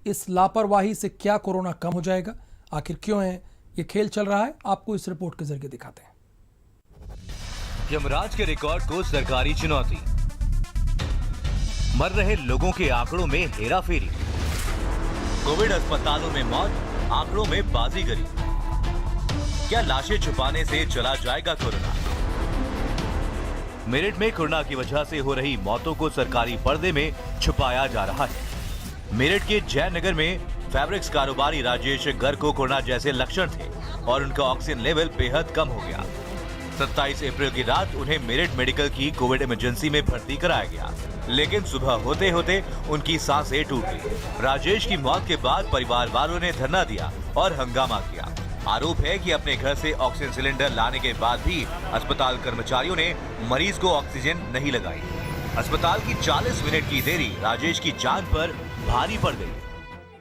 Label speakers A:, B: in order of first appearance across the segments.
A: इस लापरवाही से क्या कोरोना कम हो जाएगा, आखिर क्यों है ये खेल चल रहा है, आपको इस रिपोर्ट के जरिए दिखाते हैं।
B: यमराज के रिकॉर्ड को सरकारी चुनौती, मर रहे लोगों के आंकड़ों में हेराफेरी, कोविड अस्पतालों में मौत, आंकड़ों में बाजीगरी, क्या लाशें छुपाने से चला जाएगा कोरोना? मेरठ में कोरोना की वजह से हो रही मौतों को सरकारी पर्दे में छुपाया जा रहा है। मेरठ के जयनगर में फैब्रिक्स कारोबारी राजेश गर्ग को कोरोना जैसे लक्षण थे और उनका ऑक्सीजन लेवल बेहद कम हो गया। 27 अप्रैल की रात उन्हें मेरठ मेडिकल की कोविड इमरजेंसी में भर्ती कराया गया, लेकिन सुबह होते होते उनकी सांसें टूट गई। राजेश की मौत के बाद परिवार वालों ने धरना दिया और हंगामा किया। आरोप है कि अपने घर से ऑक्सीजन सिलेंडर लाने के बाद भी अस्पताल कर्मचारियों ने मरीज को ऑक्सीजन नहीं लगाई। अस्पताल की 40 मिनट की देरी राजेश की जान पर भारी पड़ गई।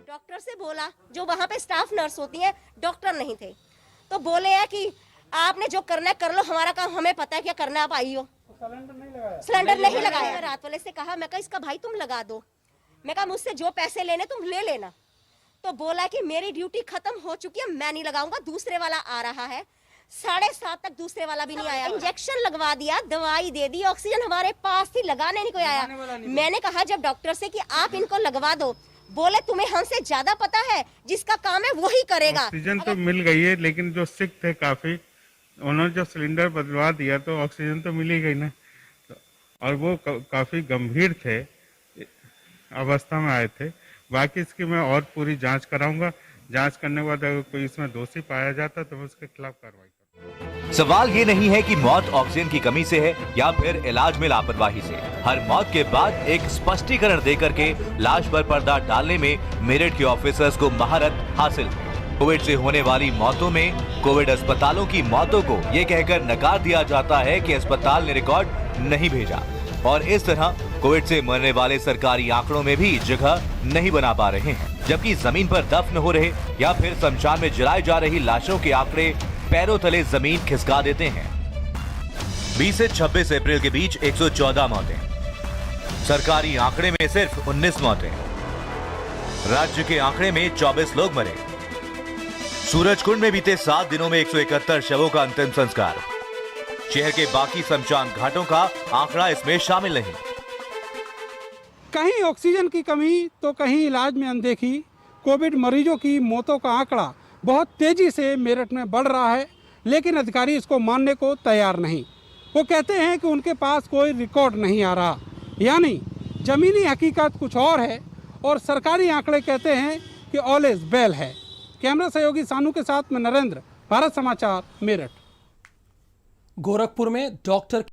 C: डॉक्टर से बोला, जो वहाँ पे स्टाफ नर्स होती है, डॉक्टर नहीं थे, तो बोले हैं कि आपने जो करना है कर लो, हमारा काम हमें पता है क्या करना, आप आई हो। सिलेंडर नहीं लगाया। रात वाले से कहा, मैं कहा इसका भाई तुम लगा दो, मैं कहा मुझसे जो पैसे लेने तुम ले लेना। तो बोला कि मेरी ड्यूटी खत्म हो चुकी है, मैं नहीं लगाऊंगा, दूसरे वाला आ रहा है। 7:30 तक दूसरे वाला भी नहीं आया। इंजेक्शन लगवा दिया, दवाई दे दी, ऑक्सीजन हमारे पास थी, लगाने नहीं कोई आया। मैंने कहा जब डॉक्टर से कि आप इनको लगवा दो, बोले तुम्हें हमसे ज्यादा पता है, जिसका काम है वही करेगा।
D: ऑक्सीजन तो मिल गई है, लेकिन जो सिक थे काफी, उन्होंने जब सिलेंडर बदलवा दिया तो ऑक्सीजन तो मिल ही गई ना, और वो काफी गंभीर थे अवस्था में आए थे। बाकी इसकी मैं और पूरी जांच कराऊंगा। जांच करने के बाद अगर कोई इसमें दोषी पाया जाता तो मैं उसके खिलाफ कार्रवाई करूंगा।
B: सवाल ये नहीं है कि मौत ऑक्सीजन की कमी से है या फिर इलाज में लापरवाही से। हर मौत के बाद एक स्पष्टीकरण देकर के लाश पर पर्दा डालने में मेरठ के ऑफिसर्स को महारत हासिल है। कोविड से होने वाली मौतों में कोविड अस्पतालों की मौतों को ये कहकर नकार दिया जाता है कि अस्पताल ने रिकॉर्ड नहीं भेजा, और इस तरह कोविड से मरने वाले सरकारी आंकड़ों में भी जगह नहीं बना पा रहे हैं, जबकि जमीन पर दफन हो रहे या फिर शमशान में जलाई जा रही लाशों के आंकड़े पैरों तले जमीन खिसका देते हैं। 20 से 26 अप्रैल के बीच 114 मौतें, सरकारी आंकड़े में सिर्फ 19 मौतें, राज्य के आंकड़े में 24 लोग मरे। सूरजकुंड में बीते 7 दिनों में 171 शवों का अंतिम संस्कार। शहर के बाकी शमशान घाटों का आंकड़ा इसमें शामिल नहीं।
E: कहीं ऑक्सीजन की कमी तो कहीं इलाज में अनदेखी। कोविड मरीजों की मौतों का आंकड़ा बहुत तेजी से मेरठ में बढ़ रहा है, लेकिन अधिकारी इसको मानने को तैयार नहीं। वो कहते हैं कि उनके पास कोई रिकॉर्ड नहीं आ रहा, यानी जमीनी हकीकत कुछ और है और सरकारी आंकड़े कहते हैं कि ऑल इज वेल है। कैमरा सहयोगी सानू के साथ में नरेंद्र, भारत समाचार, मेरठ।
A: गोरखपुर में डॉक्टर